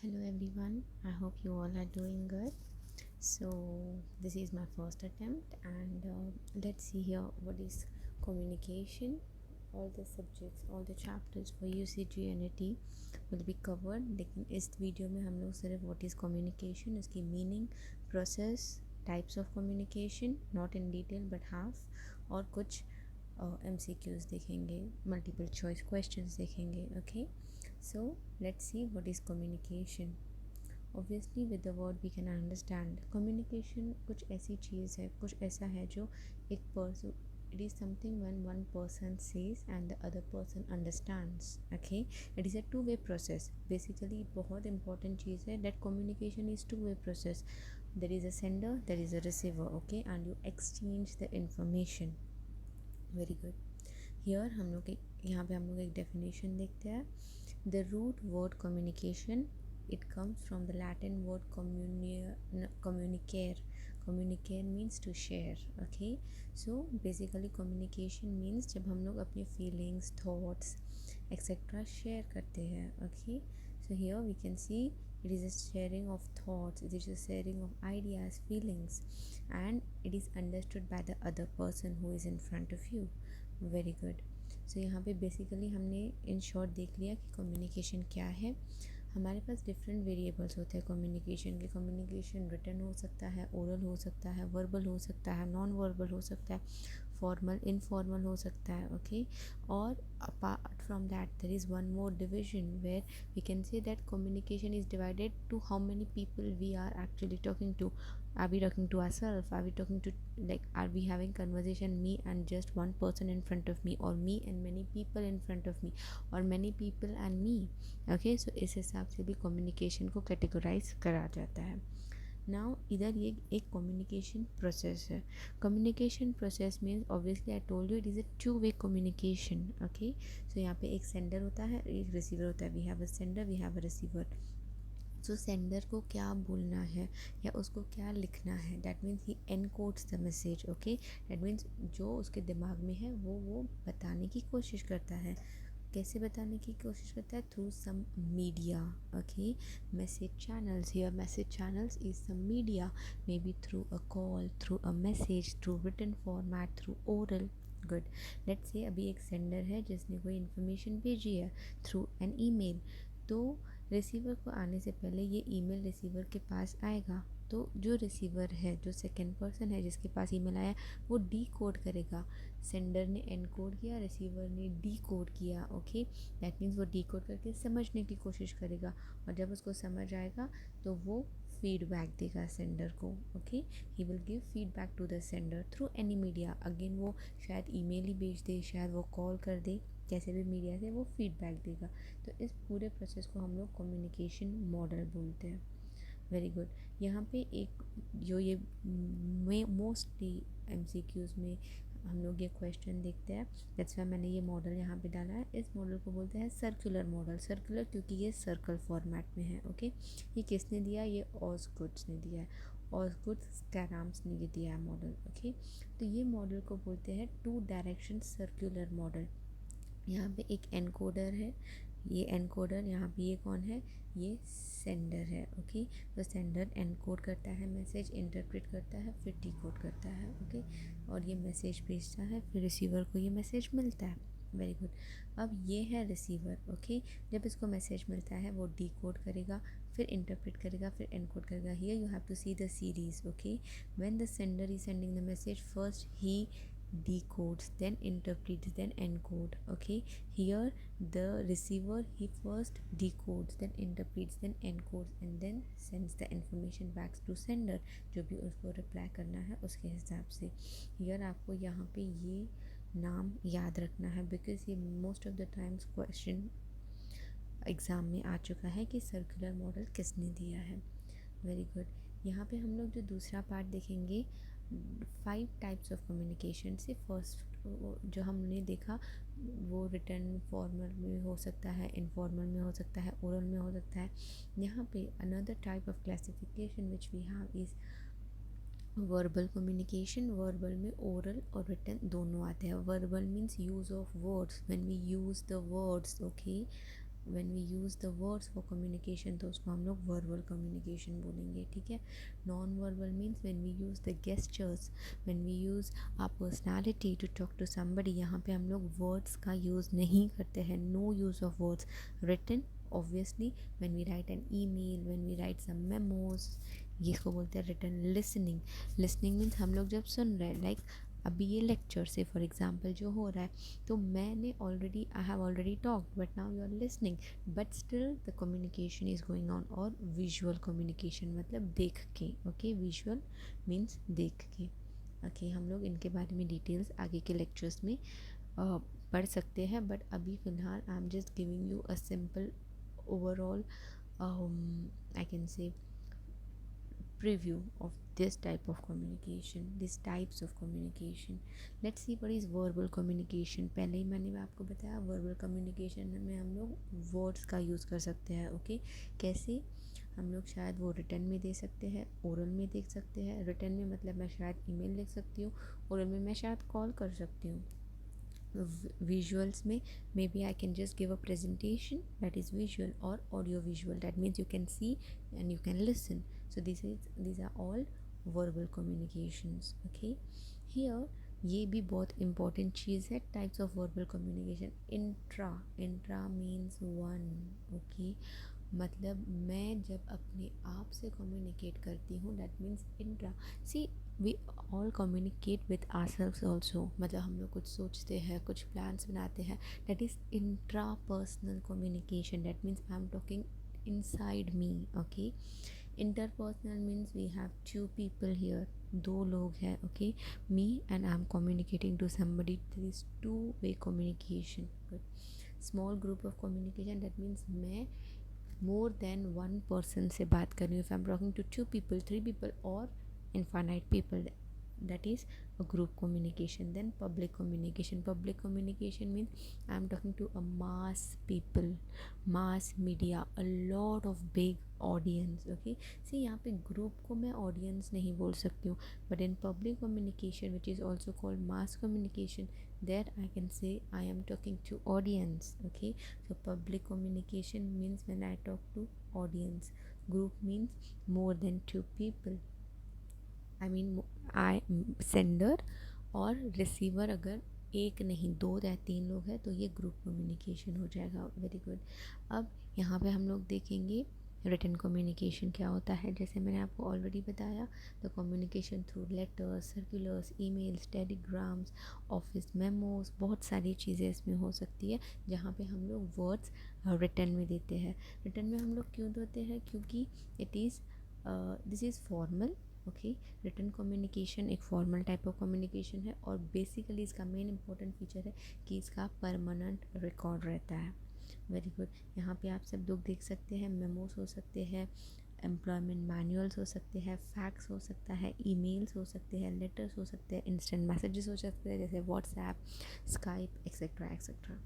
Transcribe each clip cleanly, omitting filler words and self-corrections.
Hello everyone, I hope you all are doing good. So, this is my first attempt, and let's see here what is communication. All the subjects, all the chapters for UCG and AT will be covered. लेकिन इस video में हम लोग सिर्फ what is communication, इसकी meaning, process, types of communication, not in detail but half, और कुछ MCQs देखेंगे, multiple choice questions देखेंगे. Okay, so let's see what is communication. Obviously with the word we can understand communication कुछ ऐसी चीज़ है, कुछ ऐसा है जो एक person, it is something when one person says and the other person understands. Okay, it is a two-way process. Basically बहुत important चीज़ है that communication is two-way process. There is a sender, there is a receiver. Okay, and you exchange the information. Very good. Here हम लोग यहाँ पे हम लोग एक definition देखते हैं. The root word communication, it comes from the Latin word communicare. Communicare means to share. Okay, so basically communication means जब हम लोग अपने feelings, thoughts, etc. share करते हैं. Okay, so here we can see it is a sharing of thoughts, it is a sharing of ideas, feelings, and it is understood by the other person who is in front of you. Very good. सो यहाँ पे basically हमने in short देख लिया कि communication क्या है. हमारे पास different variables होते हैं कम्युनिकेशन के. कम्युनिकेशन रिटन हो सकता है, ओरल हो सकता है, वर्बल हो सकता है, नॉन वर्बल हो सकता है, फॉर्मल इनफॉर्मल हो सकता है. ओके, और apart from that there is one more division where we can say that communication is divided to how many people we are actually talking to. Are we talking to ourselves? Are we talking to, like, are we having conversation me and just one person in front of me, or me and many people in front of me, or many people and me? Okay, so इस हिसाब से भी communication को categorize करा जाता है. Now इधर ये एक communication process है. Communication process means obviously I told you it is a two-way communication. Okay, so यहाँ पे एक sender होता है, एक receiver होता है. We have a sender, we have a receiver. So sender को क्या बोलना है या उसको क्या लिखना है, that means he encodes the message. Okay, that means जो उसके दिमाग में है वो बताने की कोशिश करता है. कैसे बताने की कोशिश करता है? Through some media. Okay, message channels. Here message channels is some media, may be through a call, through a message, through written format, through oral. Good. Let's say अभी एक सेंडर है जिसने कोई इन्फॉर्मेशन भेजी है थ्रू एन ईमेल. तो receiver को आने से पहले ये ईमेल रिसीवर के पास आएगा. तो जो रिसीवर है, जो सेकंड पर्सन है जिसके पास ईमेल आया, वो डी कोड करेगा. सेंडर ने एन कोड किया, रिसीवर ने डी कोड किया. ओके, दैट मीन्स वो डी कोड करके समझने की कोशिश करेगा, और जब उसको समझ आएगा तो वो फीडबैक देगा सेंडर को. Okay, he will give feedback to the sender through any media. Again वो शायद ईमेल ही भेज दे, शायद वो कॉल कर दे, कैसे भी मीडिया से वो फीडबैक देगा. तो इस पूरे प्रोसेस को हम लोग कम्युनिकेशन मॉडल बोलते हैं. Very good. यहाँ पे एक जो ये मोस्टली MCQs में हम लोग ये क्वेश्चन देखते हैं, दैट्स वाई मैंने ये मॉडल यहाँ पे डाला है. इस मॉडल को बोलते हैं सर्कुलर मॉडल. सर्कुलर क्योंकि ये सर्कल फॉर्मेट में है. ओके, ये किसने दिया? ये ऑसगुड्स ने दिया है. ऑसगुड्स कैराम्स ने ये दिया है मॉडल. ओके, तो ये मॉडल को बोलते हैं टू डायरेक्शन सर्कुलर मॉडल. यहाँ पे एक एनकोडर है, ये एनकोडर. यहाँ पे ये कौन है? ये सेंडर है. ओके, तो सेंडर एनकोड करता है मैसेज, इंटरप्रेट करता है, फिर डिकोड करता है. ओके, और ये मैसेज भेजता है, फिर रिसीवर को ये मैसेज मिलता है. Very good. अब ये है रिसीवर. ओके, जब इसको मैसेज मिलता है वो डिकोड करेगा, फिर इंटरप्रेट करेगा, फिर एनकोड करेगा. Here you have to see the series. Okay, when the sender is sending the message, first he decodes, then interprets, then encode. Okay, here the receiver, he first decodes, then interprets, then encodes, and then sends the information back to sender, जो भी उसको reply करना है उसके हिसाब से. here आपको यहाँ पे ये नाम याद रखना है, बिकॉज ये most of the times question exam में आ चुका है कि सर्कुलर मॉडल किसने दिया है. Very good. यहाँ पे हम लोग जो दूसरा पार्ट देखेंगे, 5 टाइप्स ऑफ कम्युनिकेशन से. फर्स्ट जो हमने देखा वो रिटर्न फॉर्मल में हो सकता है, इनफॉर्मल में हो सकता है, ओरल में हो सकता है. यहाँ पे another type of classification which we have is verbal communication. Verbal में ओरल और रिटन दोनों आते हैं. Verbal means use of words, when we use the words. Okay, when we use the words for communication तो उसको हम लोग verbal communication बोलेंगे, ठीक है। Non verbal means when we use the gestures, when we use our personality to talk to somebody, यहाँ पे हम लोग वर्ड्स का यूज़ नहीं करते हैं, no use of words. Written obviously when we write an email, when we write some memos, ये इसको बोलते हैं रिटन। लिसनिंग, लिसनिंग मीन्स हम लोग जब सुन रहे हैं, लाइक अभी ये लेक्चर से फॉर एग्जांपल जो हो रहा है, तो मैंने already, I have already talked but now you are listening, but still the communication is going on. और विजुअल कम्युनिकेशन मतलब देख के, ओके, विजुअल मीन्स देख के, ओके। हम लोग इनके बारे में डिटेल्स आगे के लेक्चर्स में पढ़ सकते हैं, बट अभी फ़िलहाल I am just giving you a simple overall I can say preview of this type of communication, these types of communication. Let's see what is verbal communication. पहले ही मैंने आपको बताया verbal communication में हम लोग words का यूज़ कर सकते हैं, ओके। कैसे हम लोग शायद वो रिटर्न में दे सकते हैं, ओरल में देख सकते हैं। रिटर्न में मतलब मैं शायद ईमेल लिख सकती हूँ, ओरल में मैं शायद कॉल कर सकती हूँ। Visuals में maybe I can just give a presentation, that is visual, or audio visual, that means you can see and you can listen. So these are all verbal communications, okay। Here ये भी बहुत important चीज़ है, types of verbal communication। Intra means one, okay। मतलब मैं जब अपने आप से कम्युनिकेट करती हूँ, that means intra. See we all communicate with ourselves also, मतलब हम लोग कुछ सोचते हैं, कुछ प्लान्स बनाते हैं, that is intra personal communication, that means I am talking inside me, okay. Interpersonal means we have two people here, दो लोग हैं, okay, me and I am communicating to somebody, this is two way communication. Small group of communication, that means मैं more then one person से बात कर रही हूँ, if I am talking to 2 people 3 people और infinite people, that is a group communication। Then public communication means I am talking to a mass people, mass media, a lot of big audience, okay। see यहाँ पे group को मैं audience नहीं बोल सकती हूँ, but in public communication which is also called mass communication, there I can say I am talking to audience, okay। so public communication means when I talk to audience, group means more than 2 people, I mean I sender और receiver अगर एक नहीं 2 या 3 लोग हैं तो ये group communication हो जाएगा। Very good. अब यहाँ पे हम लोग देखेंगे रिटन कम्युनिकेशन क्या होता है। जैसे मैंने आपको ऑलरेडी बताया, the communication through letters, circulars, emails, telegrams, office memos, बहुत सारी चीज़ें इसमें हो सकती है जहाँ पे हम लोग वर्ड्स रिटन में देते हैं। रिटन में हम लोग क्यों देते हैं? क्योंकि it is this is formal, okay. Written communication एक फॉर्मल टाइप ऑफ कम्युनिकेशन है और बेसिकली इसका मेन इंपॉर्टेंट फीचर है कि इसका परमानेंट रिकॉर्ड रहता है। Very good. यहाँ पे आप सब लोग देख सकते हैं, मेमोस हो सकते हैं, एम्प्लॉयमेंट मैनुअल्स हो सकते हैं, फैक्स हो सकता है, ईमेल्स हो सकते हैं, लेटर्स हो सकते हैं, इंस्टेंट मैसेजेस हो सकते हैं जैसे WhatsApp, Skype, etcetera etcetera,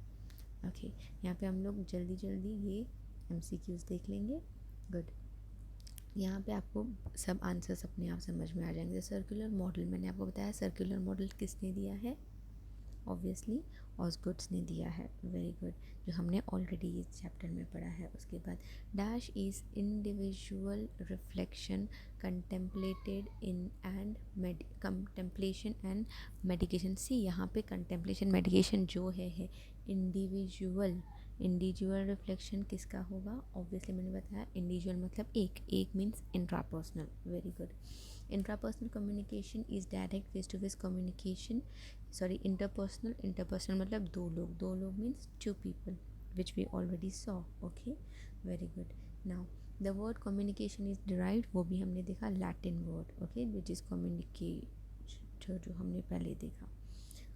okay. यहाँ पे हम लोग जल्दी जल्दी ये MCQs देख लेंगे। गुड। यहाँ पे आपको सब आंसर्स अपने आप समझ में आ जाएंगे। सर्कुलर मॉडल मैंने आपको बताया, सर्कुलर मॉडल किसने दिया है? ऑब्वियसली ऑसगुड्स ने दिया है। वेरी गुड, जो हमने ऑलरेडी इस चैप्टर में पढ़ा है। उसके बाद dash is individual reflection contemplated in and contemplation and medication. C यहाँ पे कंटेम्पलेशन मेडिकेशन जो है इंडिविजुअल रिफ्लेक्शन किसका होगा? ऑब्वियसली मैंने बताया इंडिविजुअल मतलब एक means intrapersonal. Very good. Intrapersonal communication is direct face to face communication, sorry interpersonal मतलब दो लोग means 2 people, which we already saw, okay. Very good. Now the word communication is derived, वो भी हमने देखा, Latin word, okay, which is communicate, जो हमने पहले देखा।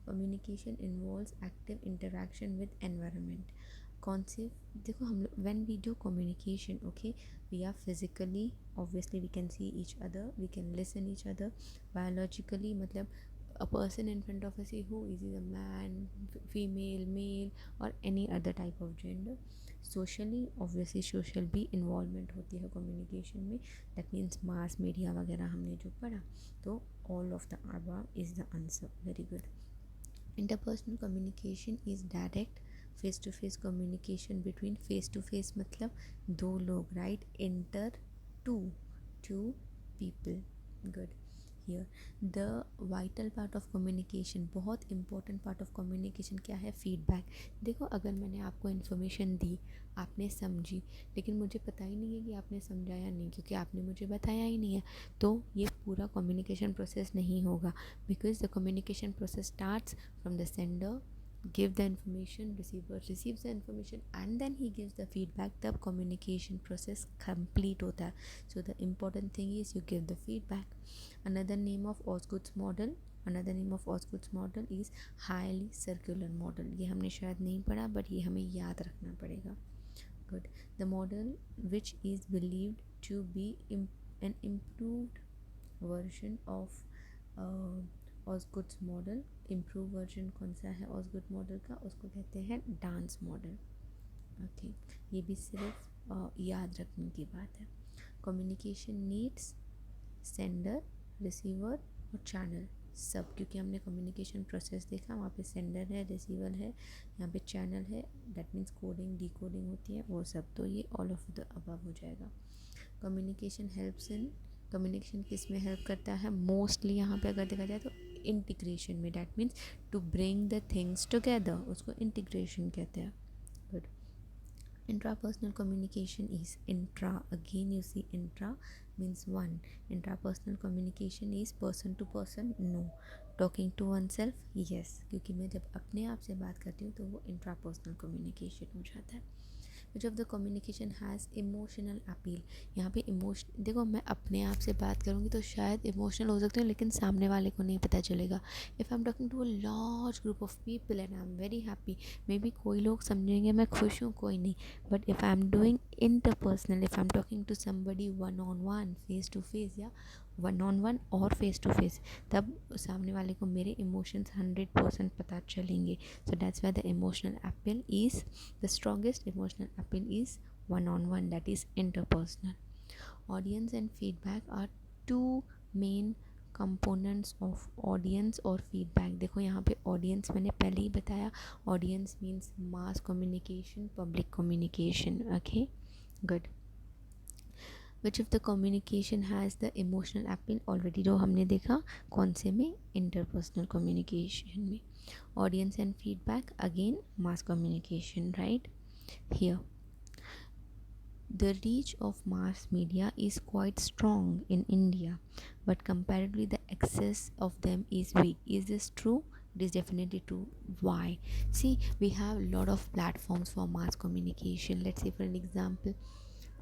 Communication involves active interaction with environment. कौन से? देखो हम लोग when we do communication, okay, we are physically, obviously we can see each other, we can listen each other. Biologically मतलब a person in front of us, who is a man, female, male or any other type of gender. Socially, obviously social भी involvement होती है communication में, that means mass media वगैरह हमने जो पढ़ा, तो all of the above is the answer. Very good. Interpersonal communication is direct face to face communication between, face to face मतलब दो लोग, right, inter two people, good. Here the vital part of communication, बहुत important part of communication क्या है, feedback. देखो अगर मैंने आपको इन्फॉर्मेशन दी, आपने समझी, लेकिन मुझे पता ही नहीं है कि आपने समझा या नहीं, क्योंकि आपने मुझे बताया ही नहीं है, तो ये पूरा कम्युनिकेशन प्रोसेस नहीं होगा। Because the communication process starts from the sender, give the information, receiver receives the information and then he gives the feedback, तब communication process complete होता है. So the important thing is you give the feedback. Another name of Osgood's model is highly circular model. ये हमने शायद नहीं पढ़ा, but ये हमें याद रखना पड़ेगा. Good. The model which is believed to be an improved version of Osgood's model. Improve version कौन सा है ऑसगुड मॉडल का, उसको कहते हैं डांस मॉडल. ओके, ये भी सिर्फ याद रखने की बात है. कम्युनिकेशन नीड्स सेंडर, रिसीवर और चैनल, सब, क्योंकि हमने कम्युनिकेशन प्रोसेस देखा, वहाँ पे सेंडर है, रिसीवर है, यहाँ पे चैनल है, दैट मीन्स कोडिंग डिकोडिंग होती है, वो सब, तो ये ऑल ऑफ द अबव हो जाएगा. कम्युनिकेशन हेल्प्स इन, कम्युनिकेशन किस में हेल्प करता है मोस्टली, यहाँ पे अगर देखा जाए तो इंटीग्रेशन में, that means to bring the things together, उसको इंटीग्रेशन कहते हैं. Good. Intrapersonal communication is intra, again you see intra means one. Intrapersonal communication is person to person, no. Talking to oneself, yes, क्योंकि मैं जब अपने आप से बात करती हूँ तो वो intrapersonal communication हो जाता है. Which of the communication has emotional appeal, यहाँ पे इमोशन, देखो मैं अपने आप से बात करूँगी तो शायद इमोशनल हो सकती हूँ, लेकिन सामने वाले को नहीं पता चलेगा. If I am talking to a large group of people and I am very happy, may be कोई लोग समझेंगे मैं खुश हूँ, कोई नहीं. But if I am doing interpersonal, if I am talking to somebody one on one, face to face, या one on one और फेस टू फेस, तब सामने वाले को मेरे इमोशंस 100% पता चलेंगे. So that's why the emotional appeal is, the strongest emotional appeal is one-on-one, that is interpersonal. Audience and feedback are two main components of audience और feedback. देखो यहाँ पे audience मैंने पहले ही बताया, audience means mass communication, public communication. Okay, good. Which of the communication has the emotional appeal, already जो हमने देखा कौन से में, interpersonal communication में. Audience and feedback, again mass communication, right? Here the reach of mass media is quite strong in India, but comparatively the access of them is weak. Is this true? It is definitely true. Why? See, we have a lot of platforms for mass communication. Let's say for an example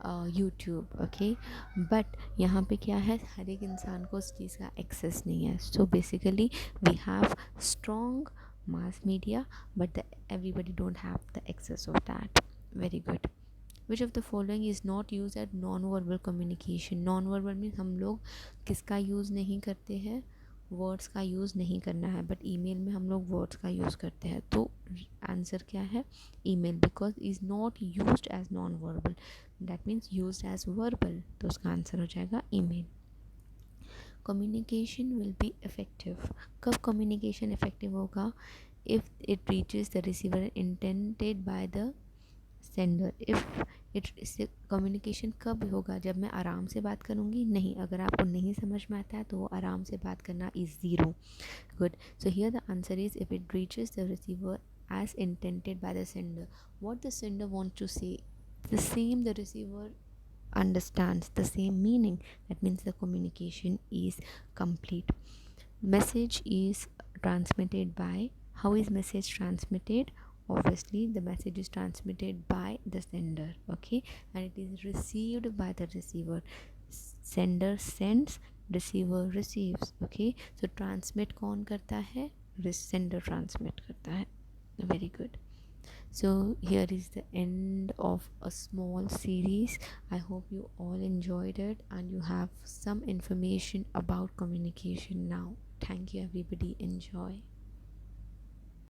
YouTube, okay, but यहाँ पे क्या है, हर एक इंसान को उस चीज़ का access नहीं है. So basically we have strong mass media but everybody don't have the access of that. Very good. Which of the following is not used at non-verbal communication? Non-verbal means हम लोग किसका यूज़ नहीं करते हैं, words का use नहीं करना है, बट ईमेल में हम लोग वर्ड्स का यूज़ करते हैं. तो आंसर क्या है, email, because is not used as non verbal, that means used as verbal, तो उसका आंसर हो जाएगा email. Communication will be effective, कब कम्युनिकेशन इफेक्टिव होगा, if it reaches the receiver intended by the sender. If it, communication कब होगा, जब मैं आराम से बात करूँगी, नहीं, अगर आपको नहीं समझ में आता है तो वो आराम से बात करना is zero. Good. So here the answer is if it reaches the receiver as intended by the sender. What the sender wants to say, the same the receiver understands, the same meaning, that means the communication is complete. Message is transmitted by, how is message transmitted, obviously the message is transmitted by the sender, okay, and it is received by the receiver. Sender sends, receiver receives, okay. So transmit कौन करता है, sender transmit करता है. Very good. So here is the end of a small series. I hope you all enjoyed it and you have some information about communication now. Thank you everybody. Enjoy.